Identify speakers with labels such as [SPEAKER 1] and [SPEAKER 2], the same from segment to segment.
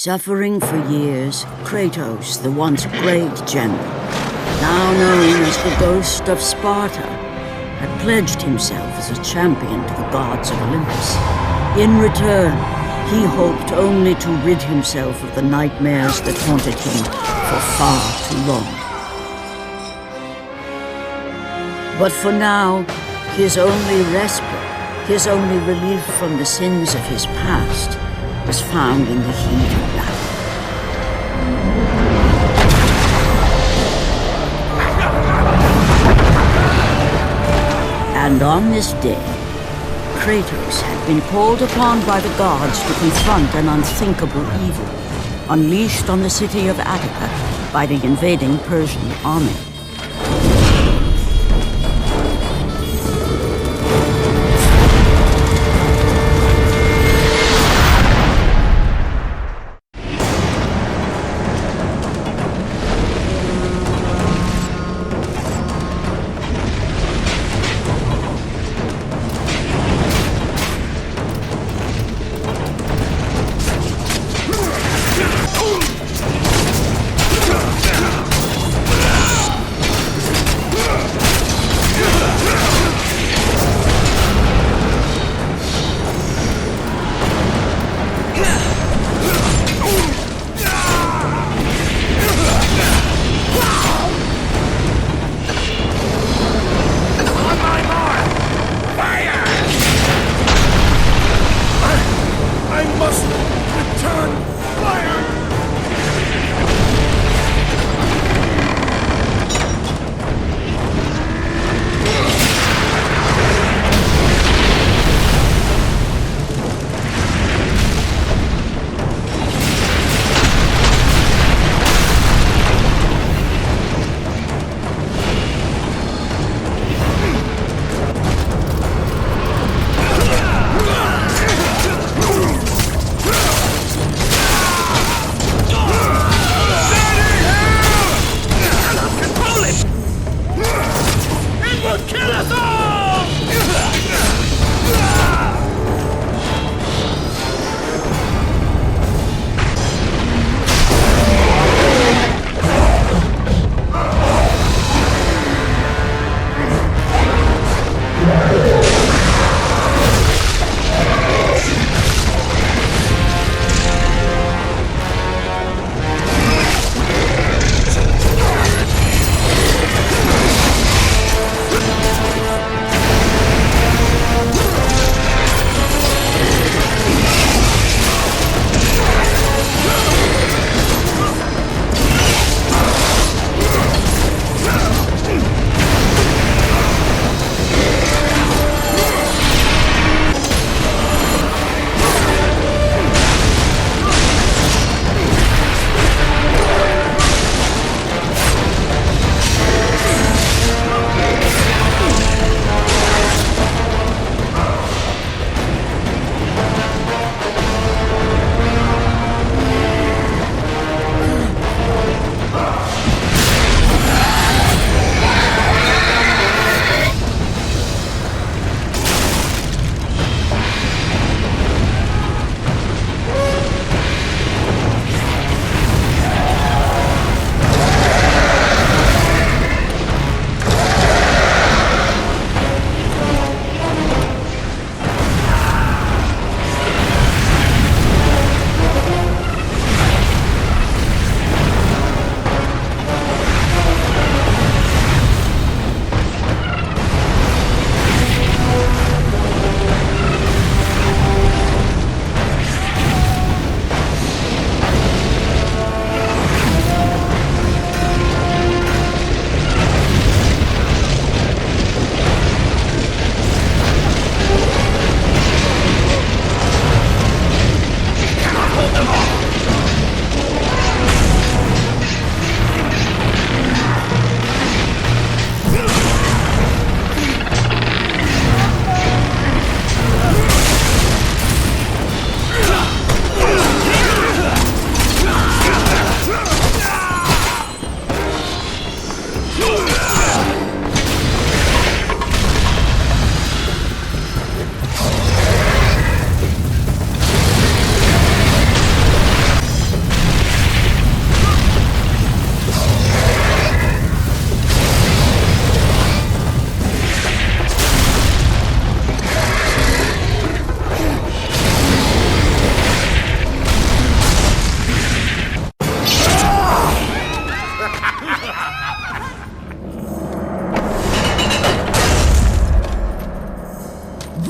[SPEAKER 1] Suffering for years, Kratos, the once great general, now known as the Ghost of Sparta, had pledged himself as a champion to the gods of Olympus. In return, he hoped only to rid himself of the nightmares that haunted him for far too long. But for now, his only respite, his only relief from the sins of his past, was found in the heat of battle. And on this day, Kratos had been called upon by the gods to confront an unthinkable evil, unleashed on the city of Attica by the invading Persian army.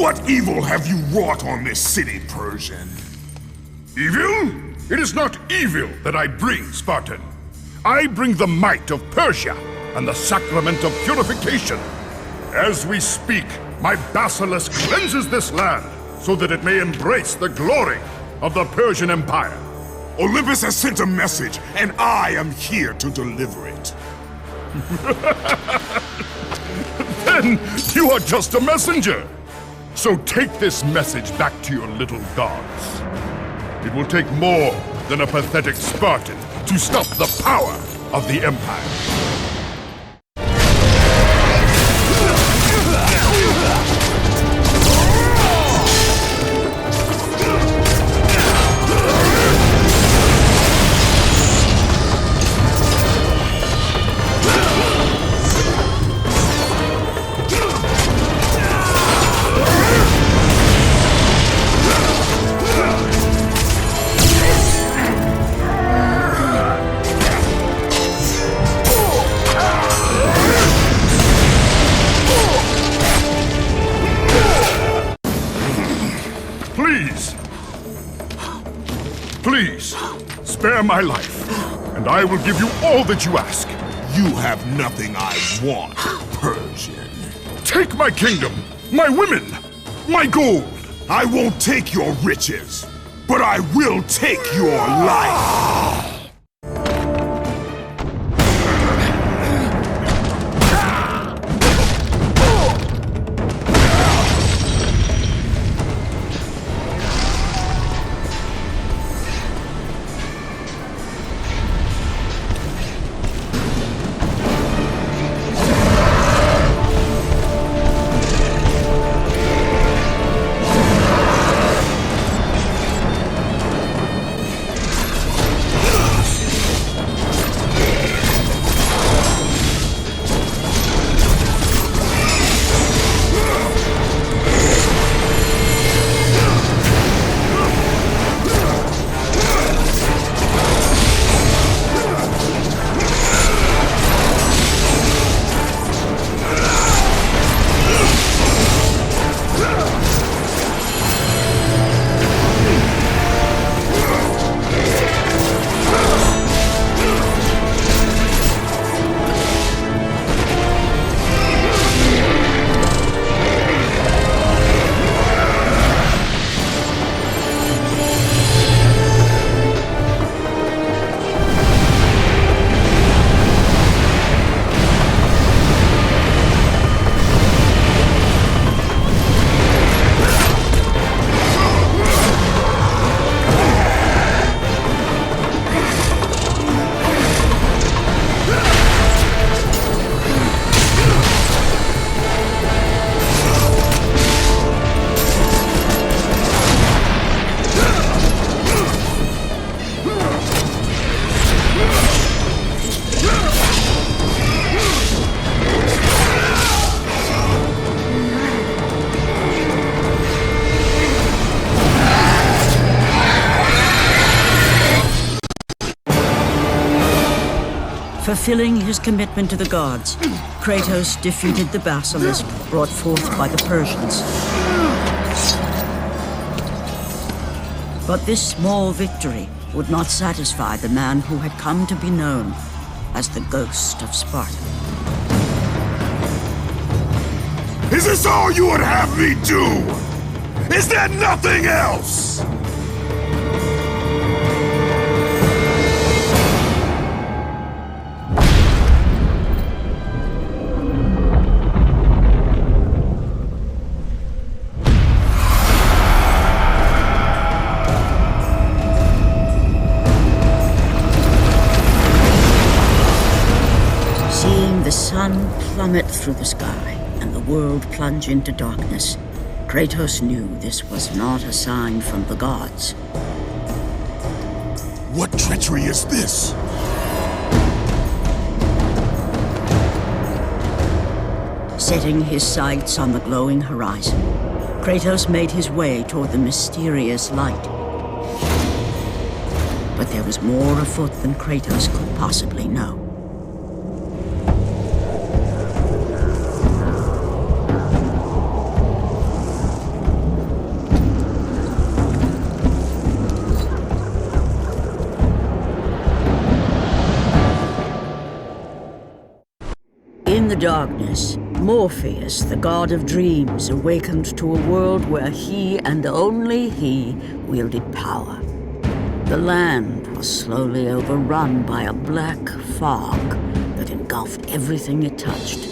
[SPEAKER 2] What evil have you wrought on this city, Persian?
[SPEAKER 3] Evil? It is not evil that I bring, Spartan. I bring the might of Persia and the sacrament of purification. As we speak, my basilisk cleanses this land so that it may embrace the glory of the Persian Empire.
[SPEAKER 2] Olympus has sent a message, and I am here to deliver it.
[SPEAKER 3] Then you are just a messenger. So take this message back to your little gods. It will take more than a pathetic Spartan to stop the power of the Empire. Please, spare my life, and I will give you all that you ask.
[SPEAKER 2] You have nothing I want, Persian.
[SPEAKER 3] Take my kingdom, my women, my gold.
[SPEAKER 2] I won't take your riches, but I will take your life.
[SPEAKER 1] Fulfilling his commitment to the gods, Kratos defeated the basilisk brought forth by the Persians. But this small victory would not satisfy the man who had come to be known as the Ghost of Sparta.
[SPEAKER 2] Is this all you would have me do? Is there nothing else?
[SPEAKER 1] The sun plummet through the sky, and the world plunge into darkness. Kratos knew this was not a sign from the gods.
[SPEAKER 2] What treachery is this?
[SPEAKER 1] Setting his sights on the glowing horizon, Kratos made his way toward the mysterious light. But there was more afoot than Kratos could possibly know. In the darkness, Morpheus, the god of dreams, awakened to a world where he and only he wielded power. The land was slowly overrun by a black fog that engulfed everything it touched.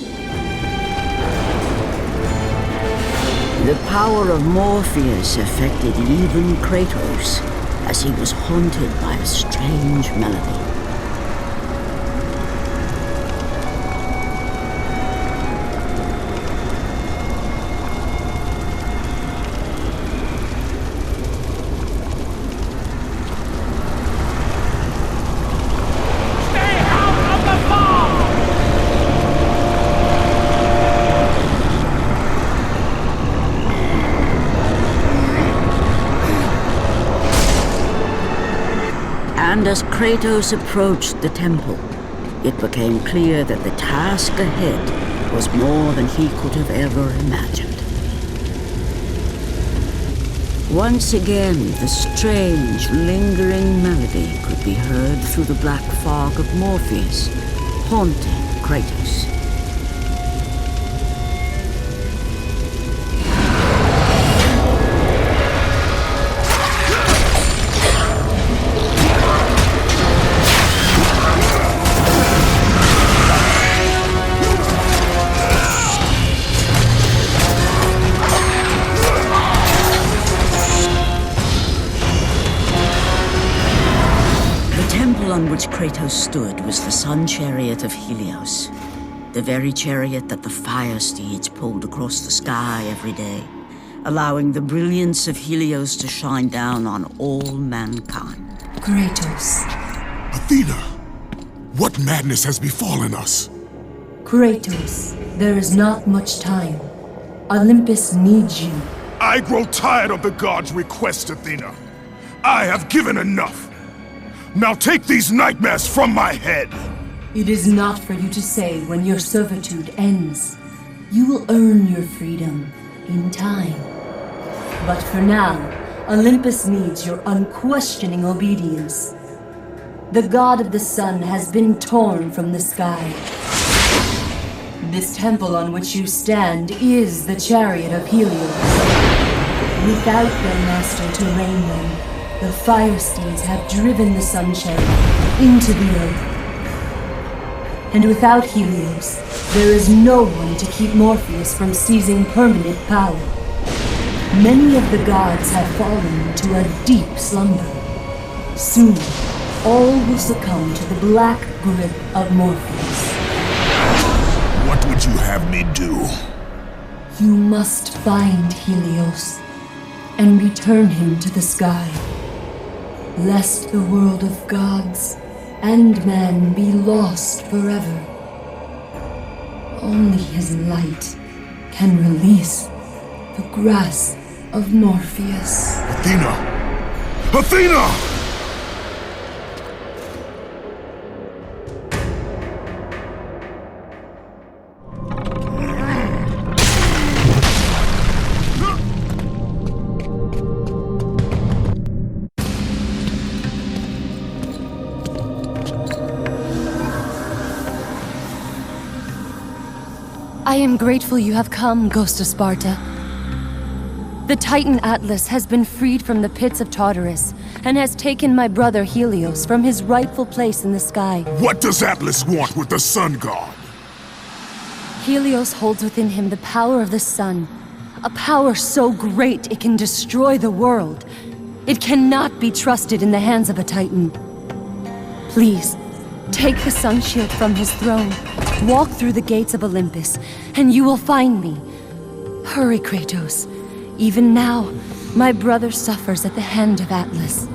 [SPEAKER 1] The power of Morpheus affected even Kratos, as he was haunted by a strange melody. And as Kratos approached the temple, it became clear that the task ahead was more than he could have ever imagined. Once again, the strange, lingering melody could be heard through the black fog of Morpheus, haunting Kratos. On which Kratos stood was the sun chariot of Helios, the very chariot that the fire steeds pulled across the sky every day, allowing the brilliance of Helios to shine down on all mankind.
[SPEAKER 4] Kratos.
[SPEAKER 2] Athena! What madness has befallen us?
[SPEAKER 4] Kratos, there is not much time. Olympus needs you.
[SPEAKER 2] I grow tired of the gods' requests, Athena. I have given enough. Now take these nightmares from my head!
[SPEAKER 4] It is not for you to say when your servitude ends. You will earn your freedom in time. But for now, Olympus needs your unquestioning obedience. The god of the sun has been torn from the sky. This temple on which you stand is the chariot of Helios. Without their master to reign them, the fire steeds have driven the sun chariot into the earth. And without Helios, there is no one to keep Morpheus from seizing permanent power. Many of the gods have fallen to a deep slumber. Soon, all will succumb to the black grip of Morpheus.
[SPEAKER 2] What would you have me do?
[SPEAKER 4] You must find Helios and return him to the sky, lest the world of gods and man be lost forever. Only his light can release the grasp of Morpheus.
[SPEAKER 2] Athena! Athena!
[SPEAKER 4] I am grateful you have come, Ghost of Sparta. The Titan Atlas has been freed from the pits of Tartarus, and has taken my brother Helios from his rightful place in the sky.
[SPEAKER 2] What does Atlas want with the sun god?
[SPEAKER 4] Helios holds within him the power of the sun, a power so great it can destroy the world. It cannot be trusted in the hands of a Titan. Please, take the sun shield from his throne, walk through the gates of Olympus, and you will find me. Hurry, Kratos. Even now, my brother suffers at the hand of Atlas.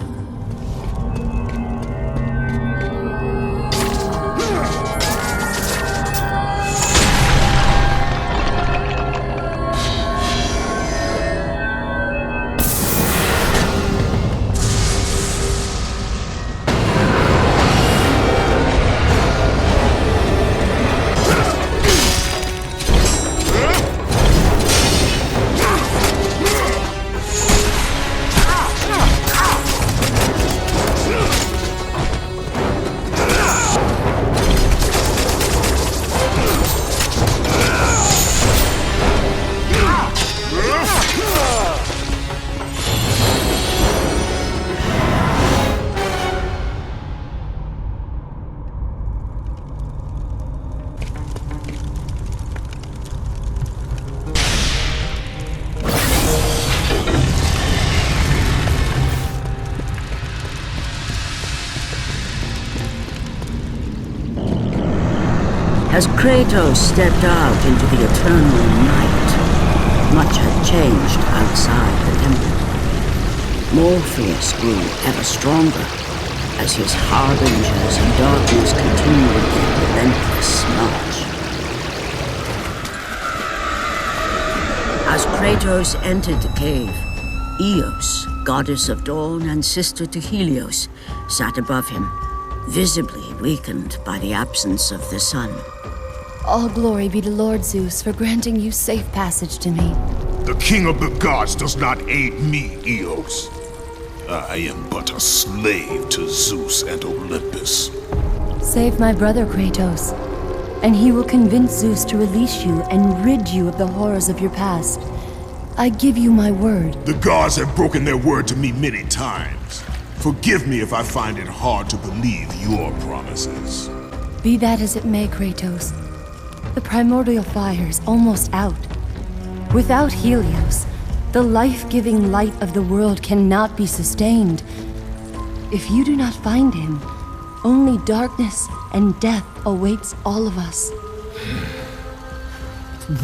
[SPEAKER 1] As Kratos stepped out into the eternal night, much had changed outside the temple. Morpheus grew ever stronger as his harbingers of darkness continued their relentless march. As Kratos entered the cave, Eos, goddess of dawn and sister to Helios, sat above him, visibly weakened by the absence of the sun.
[SPEAKER 4] All glory be to Lord Zeus for granting you safe passage to me.
[SPEAKER 2] The king of the gods does not aid me, Eos. I am but a slave to Zeus and Olympus.
[SPEAKER 4] Save my brother Kratos, and he will convince Zeus to release you and rid you of the horrors of your past. I give you my word.
[SPEAKER 2] The gods have broken their word to me many times. Forgive me if I find it hard to believe your promises.
[SPEAKER 4] Be that as it may, Kratos. The primordial fire is almost out. Without Helios, the life-giving light of the world cannot be sustained. If you do not find him, only darkness and death awaits all of us.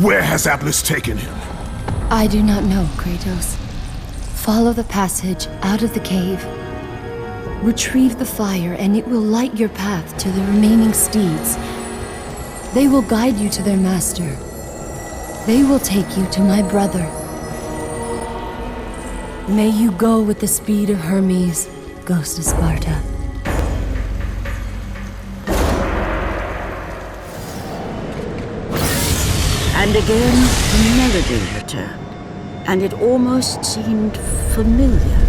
[SPEAKER 2] Where has Atlas taken him?
[SPEAKER 4] I do not know, Kratos. Follow the passage out of the cave. Retrieve the fire and it will light your path to the remaining steeds. They will guide you to their master. They will take you to my brother. May you go with the speed of Hermes, Ghost of Sparta.
[SPEAKER 1] And again, the melody returned, and it almost seemed familiar.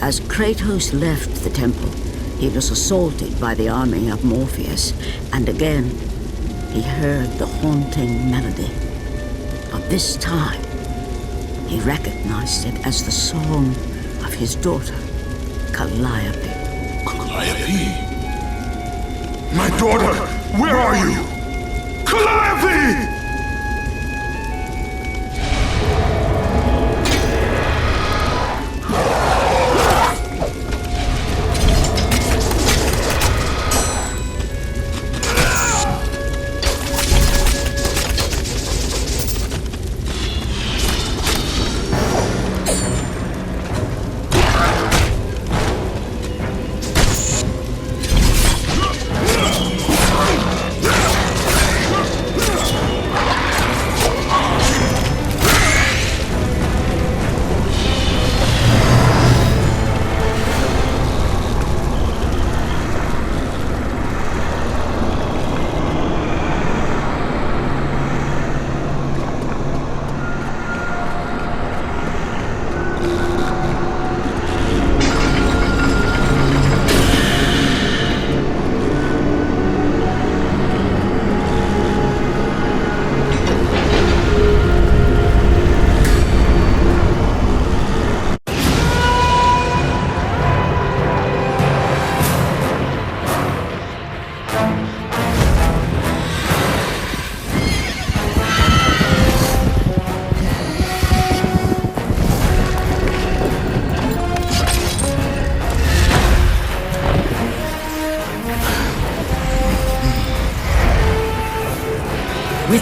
[SPEAKER 1] As Kratos left the temple, he was assaulted by the army of Morpheus, and again, he heard the haunting melody. But this time, he recognized it as the song of his daughter, Calliope.
[SPEAKER 2] Calliope? My daughter, where are you? Calliope!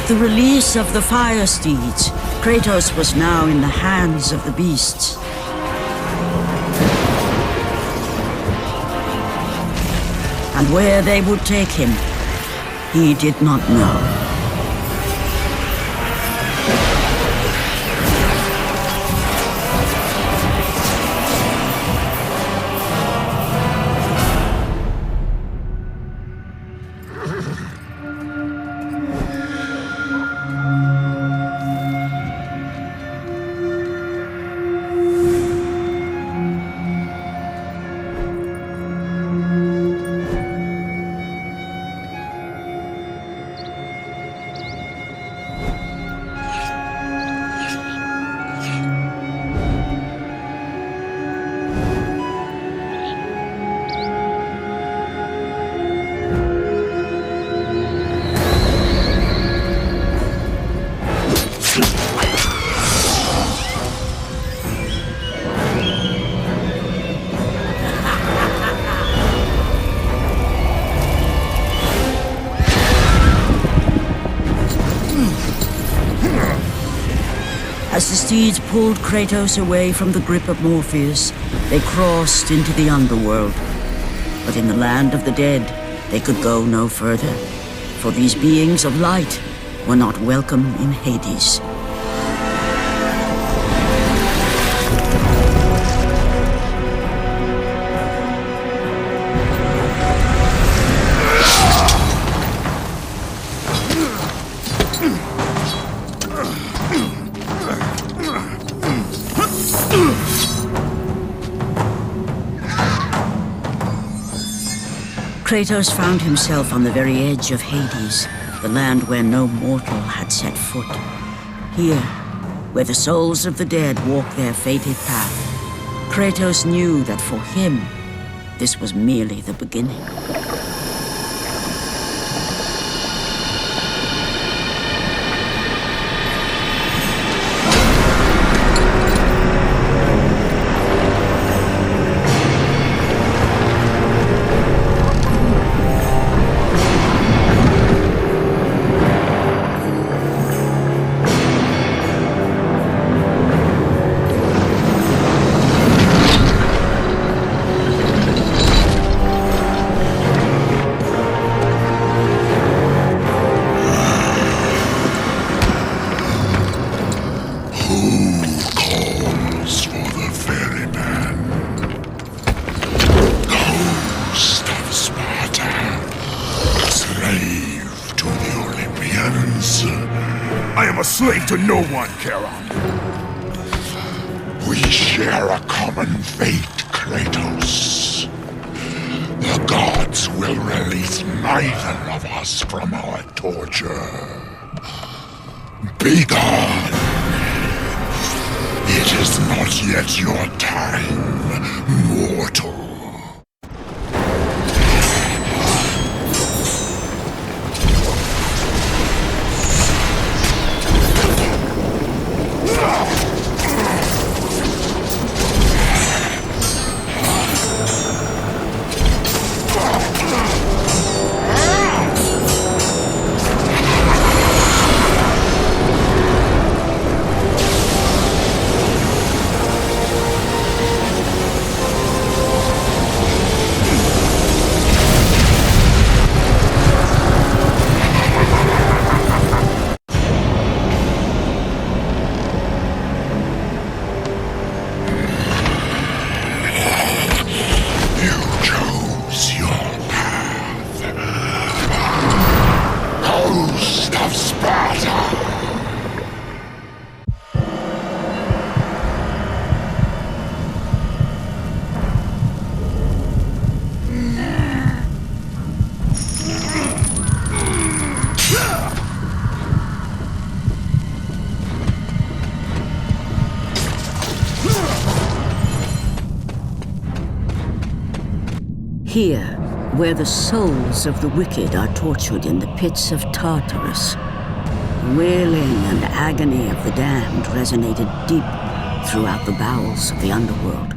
[SPEAKER 1] With the release of the fire steeds, Kratos was now in the hands of the beasts. And where they would take him, he did not know. As the steeds pulled Kratos away from the grip of Morpheus, they crossed into the Underworld. But in the land of the dead, they could go no further, for these beings of light were not welcome in Hades. Kratos found himself on the very edge of Hades, the land where no mortal had set foot. Here, where the souls of the dead walk their fated path, Kratos knew that for him, this was merely the beginning.
[SPEAKER 2] Slave to no one, Charon.
[SPEAKER 3] We share a common fate, Kratos. The gods will release neither of us from our torture. Be gone! It is not yet your time, mortal.
[SPEAKER 1] Here, where the souls of the wicked are tortured in the pits of Tartarus, the wailing and agony of the damned resonated deep throughout the bowels of the Underworld.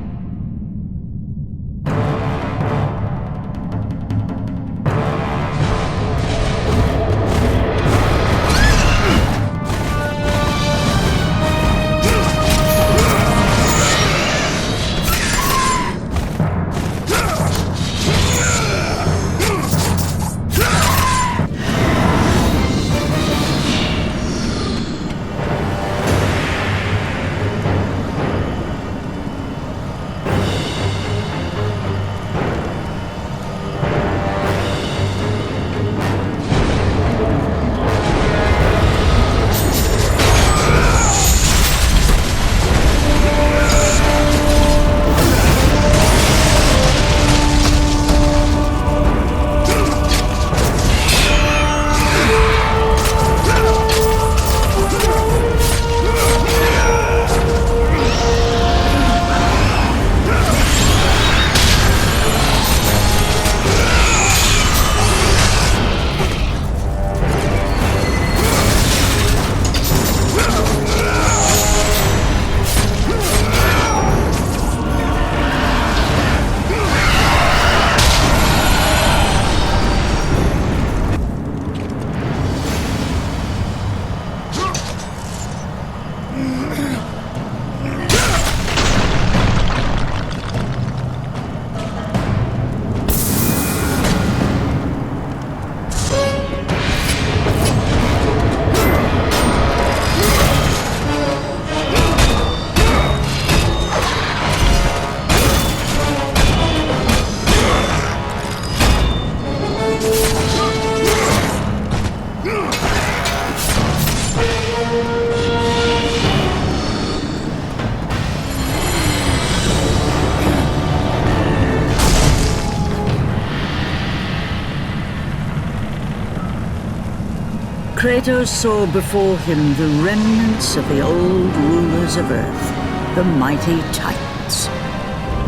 [SPEAKER 1] Kratos saw before him the remnants of the old rulers of Earth, the mighty Titans.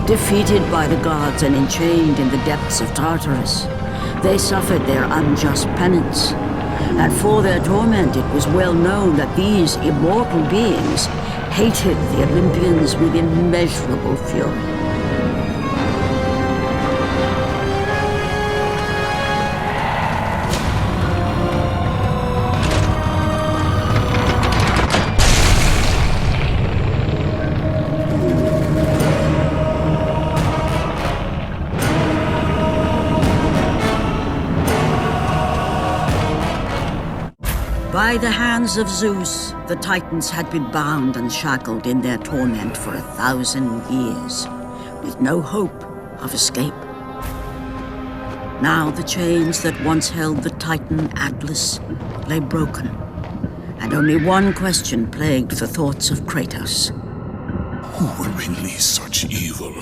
[SPEAKER 1] Defeated by the gods and enchained in the depths of Tartarus, they suffered their unjust penance. And for their torment, it was well known that these immortal beings hated the Olympians with immeasurable fury. By the hands of Zeus, the Titans had been bound and shackled in their torment for 1,000 years, with no hope of escape. Now the chains that once held the Titan Atlas lay broken, and only one question plagued the thoughts of Kratos.
[SPEAKER 2] Who would release such evil?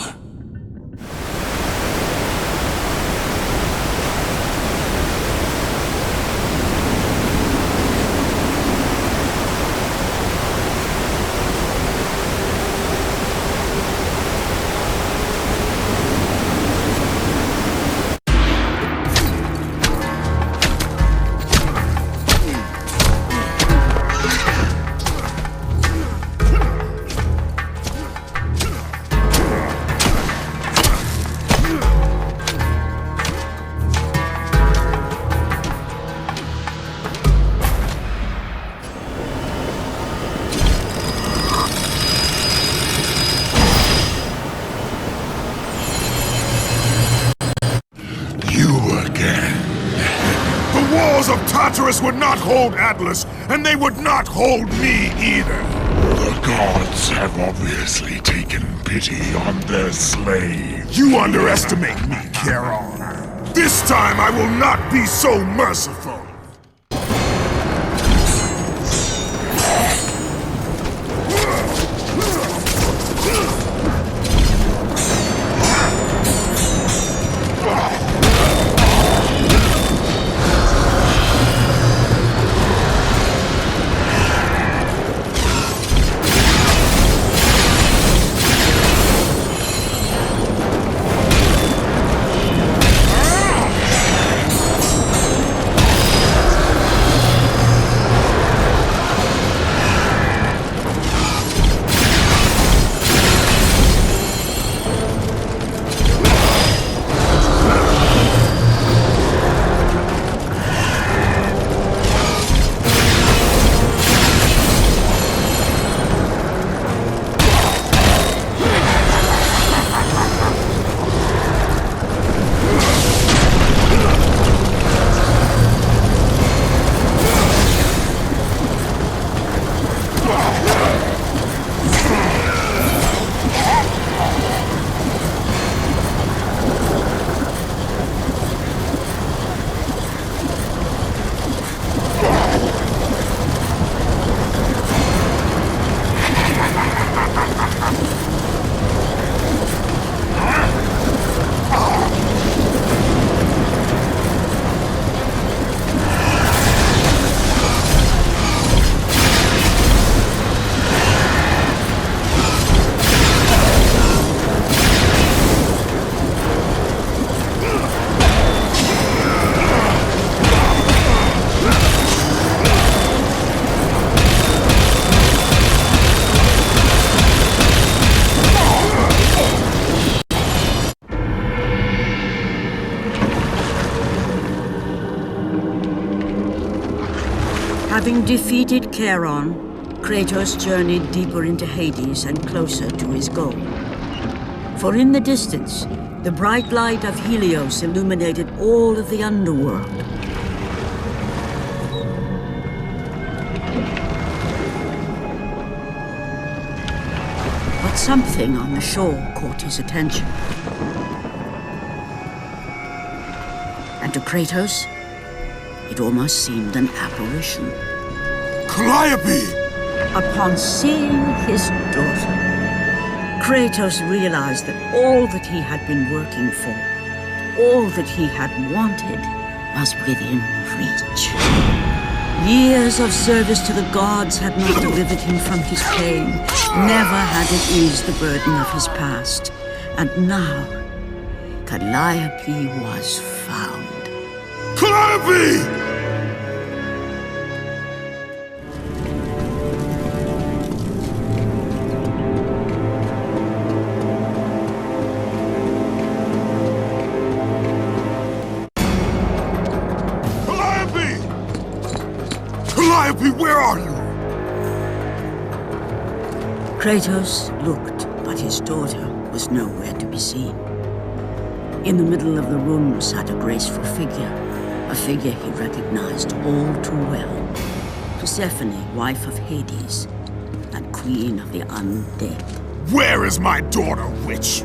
[SPEAKER 2] Of Tartarus would not hold Atlas, and they would not hold me either.
[SPEAKER 5] The gods have obviously taken pity on their slave.
[SPEAKER 2] You underestimate me, Charon. This time I will not be so merciful.
[SPEAKER 1] Having defeated Charon, Kratos journeyed deeper into Hades and closer to his goal. For in the distance, the bright light of Helios illuminated all of the Underworld. But something on the shore caught his attention. And to Kratos, it almost seemed an apparition.
[SPEAKER 2] Calliope!
[SPEAKER 1] Upon seeing his daughter, Kratos realized that all that he had been working for, all that he had wanted, was within reach. Years of service to the gods had not delivered him from his pain. Never had it eased the burden of his past. And now, Calliope was found.
[SPEAKER 2] Calliope! Calliope, where are you?
[SPEAKER 1] Kratos looked, but his daughter was nowhere to be seen. In the middle of the room sat a graceful figure, a figure he recognized all too well. Persephone, wife of Hades, and queen of the undead.
[SPEAKER 2] Where is my daughter, witch?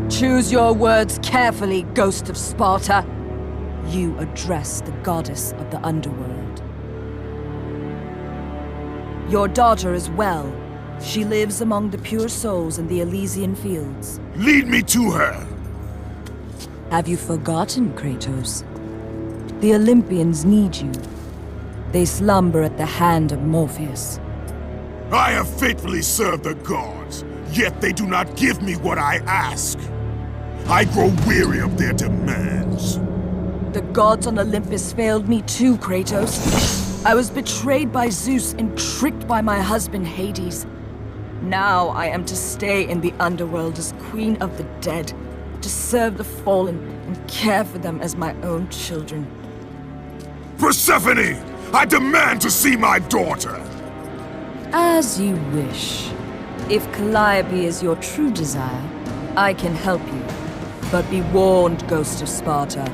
[SPEAKER 6] Choose your words carefully, Ghost of Sparta. You address the goddess of the Underworld. Your daughter is well. She lives among the pure souls in the Elysian fields.
[SPEAKER 2] Lead me to her!
[SPEAKER 6] Have you forgotten, Kratos? The Olympians need you. They slumber at the hand of Morpheus.
[SPEAKER 2] I have faithfully served the gods, yet they do not give me what I ask. I grow weary of their demands.
[SPEAKER 6] The gods on Olympus failed me too, Kratos. I was betrayed by Zeus and tricked by my husband Hades. Now I am to stay in the Underworld as Queen of the Dead, to serve the fallen and care for them as my own children.
[SPEAKER 2] Persephone! I demand to see my daughter!
[SPEAKER 6] As you wish. If Calliope is your true desire, I can help you. But be warned, Ghost of Sparta.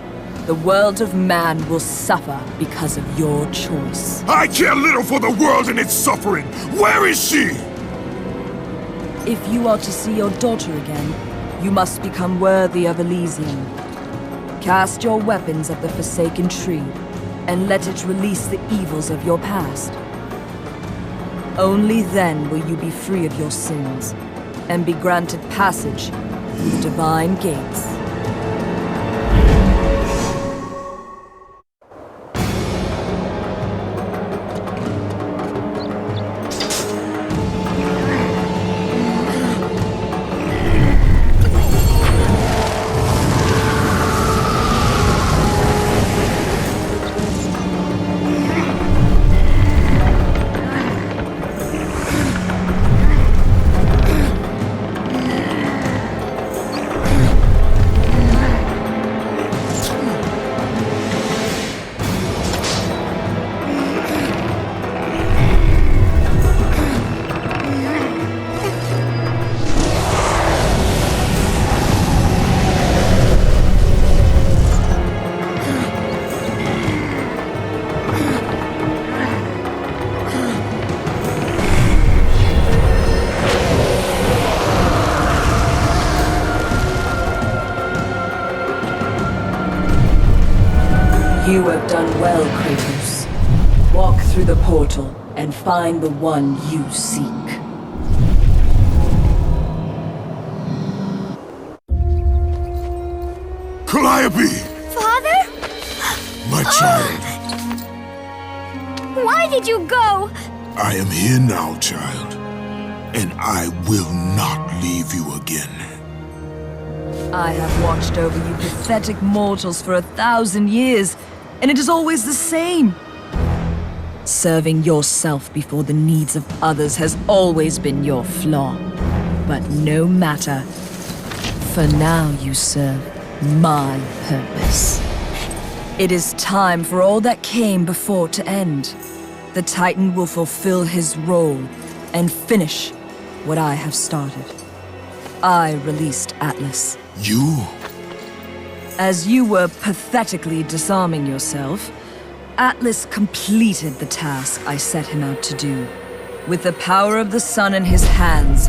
[SPEAKER 6] The world of man will suffer because of your choice.
[SPEAKER 2] I care little for the world and its suffering! Where is she?
[SPEAKER 6] If you are to see your daughter again, you must become worthy of Elysium. Cast your weapons at the forsaken tree, and let it release the evils of your past. Only then will you be free of your sins, and be granted passage through the divine gates. You have done well, Kratos. Walk through the portal and find the one you seek.
[SPEAKER 2] Calliope!
[SPEAKER 7] Father?
[SPEAKER 2] My child.
[SPEAKER 7] Why did you go?
[SPEAKER 2] I am here now, child. And I will not leave you again.
[SPEAKER 6] I have watched over you pathetic mortals for 1,000 years, and it is always the same. Serving yourself before the needs of others has always been your flaw. But no matter. For now you serve my purpose. It is time for all that came before to end. The Titan will fulfill his role and finish what I have started. I released Atlas.
[SPEAKER 2] You?
[SPEAKER 6] As you were pathetically disarming yourself, Atlas completed the task I set him out to do. With the power of the sun in his hands,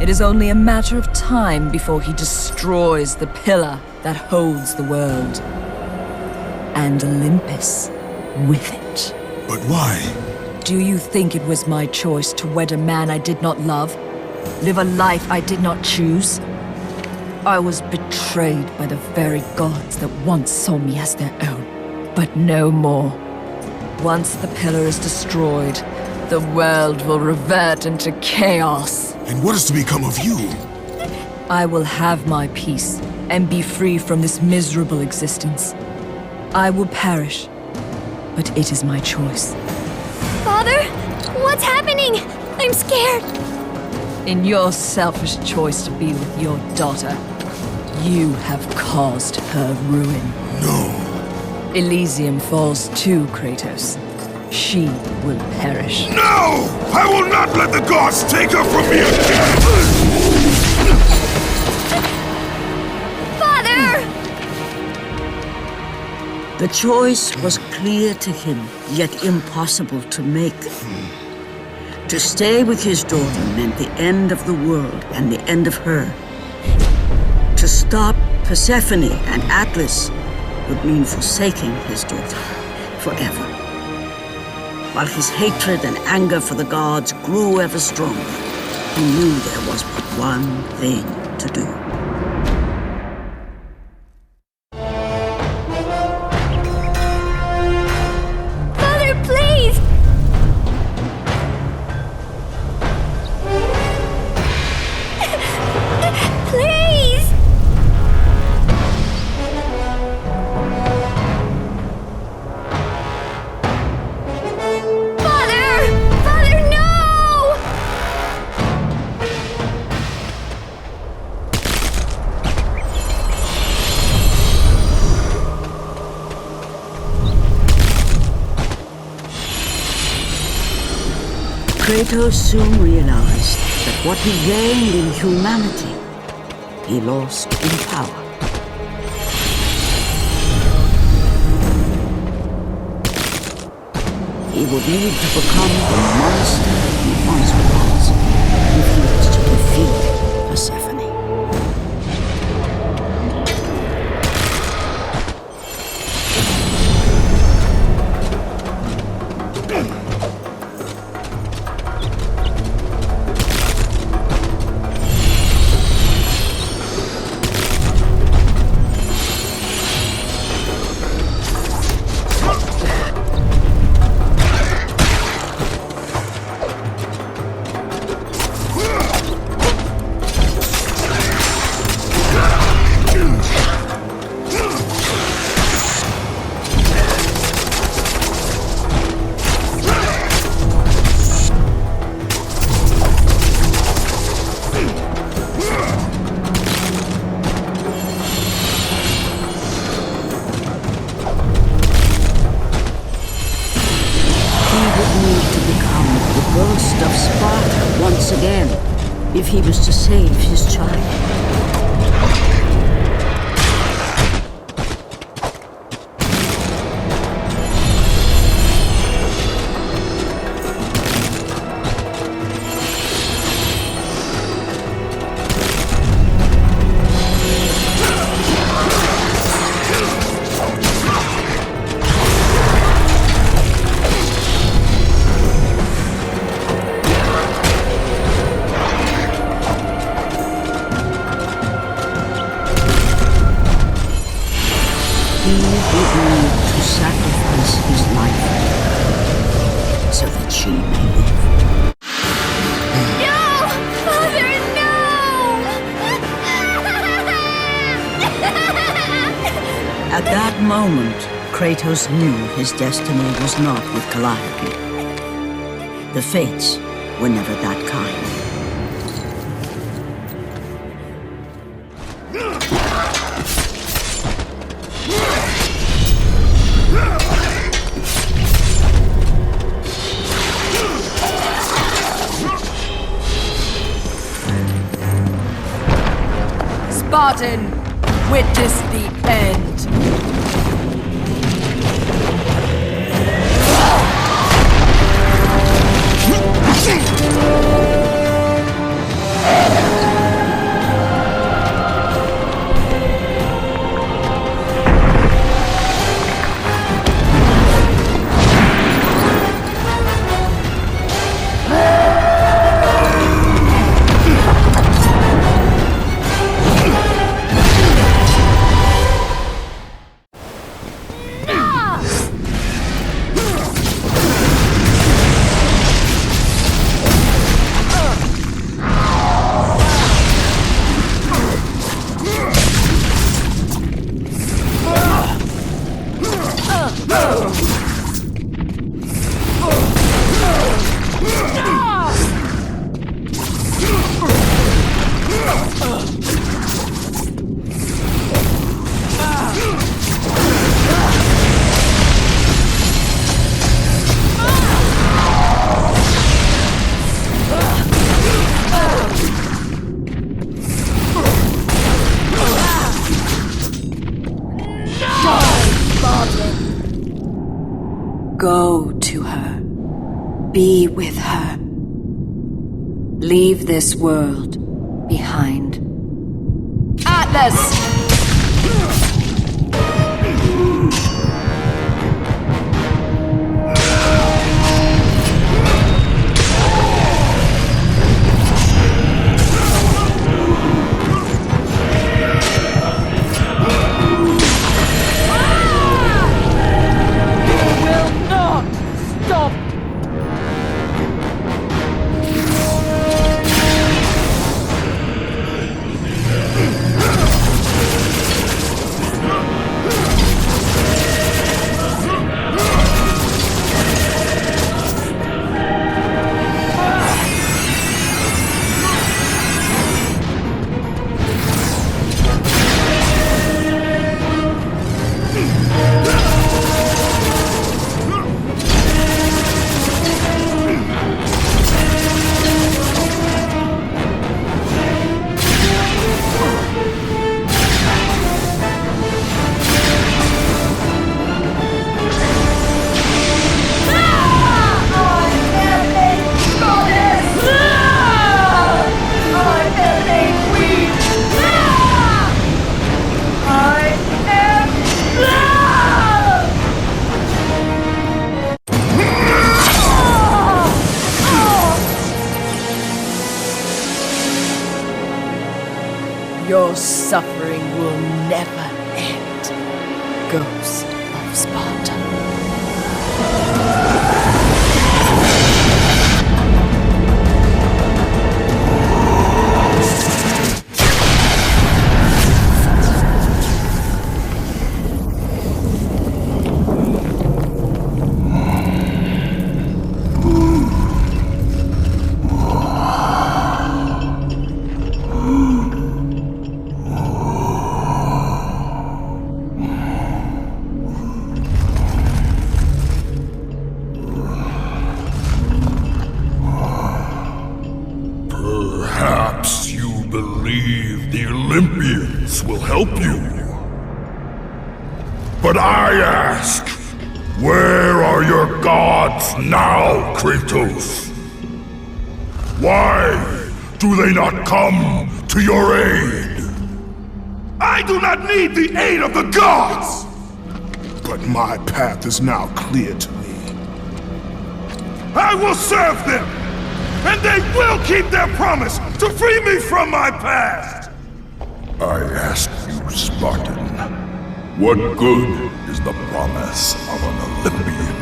[SPEAKER 6] it is only a matter of time before he destroys the pillar that holds the world. And Olympus with it.
[SPEAKER 2] But why?
[SPEAKER 6] Do you think it was my choice to wed a man I did not love? Live a life I did not choose? I was betrayed by the very gods that once saw me as their own, but no more. Once the pillar is destroyed, the world will revert into chaos.
[SPEAKER 2] And what is to become of you?
[SPEAKER 6] I will have my peace and be free from this miserable existence. I will perish, but it is my choice.
[SPEAKER 7] Father, what's happening? I'm scared.
[SPEAKER 6] In your selfish choice to be with your daughter, you have caused her ruin.
[SPEAKER 2] No.
[SPEAKER 6] Elysium falls too, Kratos. She will perish.
[SPEAKER 2] No! I will not let the gods take her from me again!
[SPEAKER 7] Father!
[SPEAKER 1] The choice was clear to him, yet impossible to make. To stay with his daughter meant the end of the world and the end of her. To stop Persephone and Atlas would mean forsaking his daughter forever. While his hatred and anger for the gods grew ever stronger, he knew there was but one thing to do.
[SPEAKER 7] Father, please! Please! Father! Father, no!
[SPEAKER 1] Kratos soon realized that what he gained in humanity, he lost in power. He would need to become the monster he once was if he was to defeat Persephone. Of Sparta once again, if he was to save his child. At that moment, Kratos knew his destiny was not with Calliope. The fates were never that kind.
[SPEAKER 6] Spartan, witness the end.
[SPEAKER 4] Leave this world behind. Atlas!
[SPEAKER 6] Your suffering will never end, Ghost of Sparta.
[SPEAKER 3] Perhaps you believe the Olympians will help you. But I ask, where are your gods now, Kratos? Why do they not come to your aid?
[SPEAKER 2] I do not need the aid of the gods! But my path is now clear to me. I will serve them! And they will keep their promise to free me from my past!
[SPEAKER 3] I ask you, Spartan, what good is the promise of an Olympian?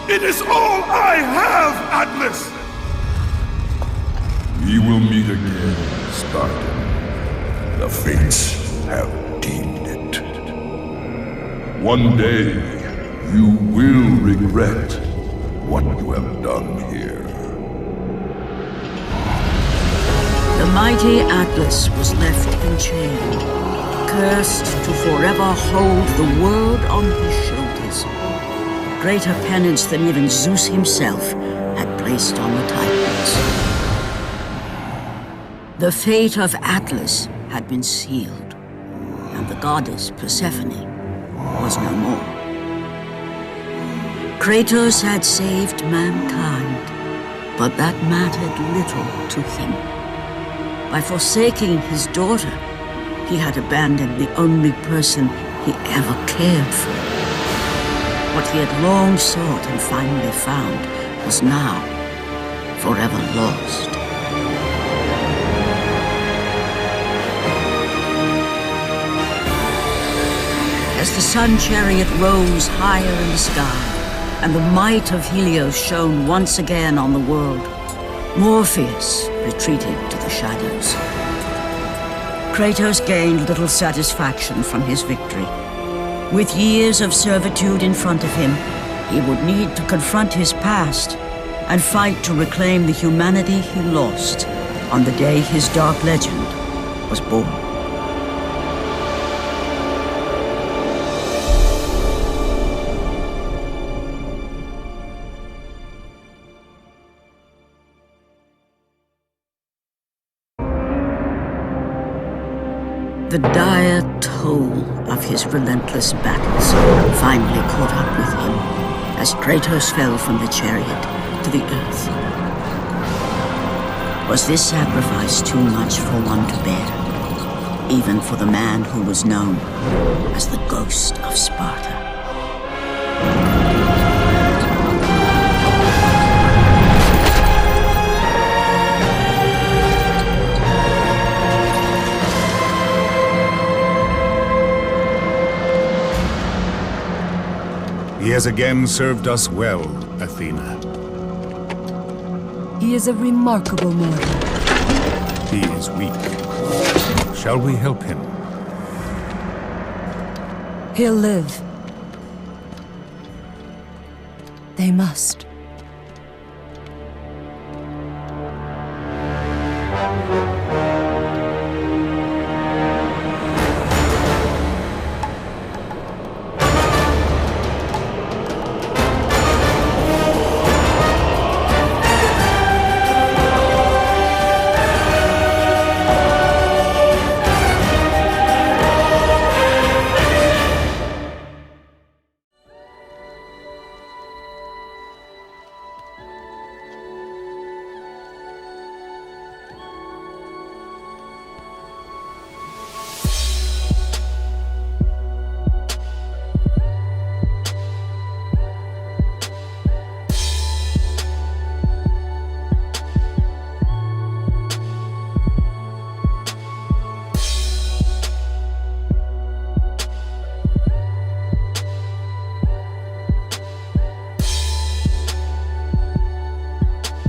[SPEAKER 2] It is all I have, Atlas!
[SPEAKER 3] We will meet again, Spartan. The fates have deemed it. One day, you will regret what you have done here.
[SPEAKER 1] The mighty Atlas was left enchained, cursed to forever hold the world on his shoulders. Greater penance than even Zeus himself had placed on the Titans. The fate of Atlas had been sealed, and the goddess Persephone was no more. Kratos had saved mankind, but that mattered little to him. By forsaking his daughter, he had abandoned the only person he ever cared for. What he had long sought and finally found was now forever lost. As the sun chariot rose higher in the sky, and the might of Helios shone once again on the world, Morpheus retreated to the shadows. Kratos gained little satisfaction from his victory. With years of servitude in front of him, he would need to confront his past and fight to reclaim the humanity he lost on the day his dark legend was born. The dire toll of his relentless battles finally caught up with him as Kratos fell from the chariot to the earth. Was this sacrifice too much for one to bear? Even for the man who was known as the Ghost of Sparta.
[SPEAKER 3] He has again served us well, Athena.
[SPEAKER 4] He is a remarkable mortal.
[SPEAKER 3] He is weak. Shall we help him?
[SPEAKER 4] He'll live. They must.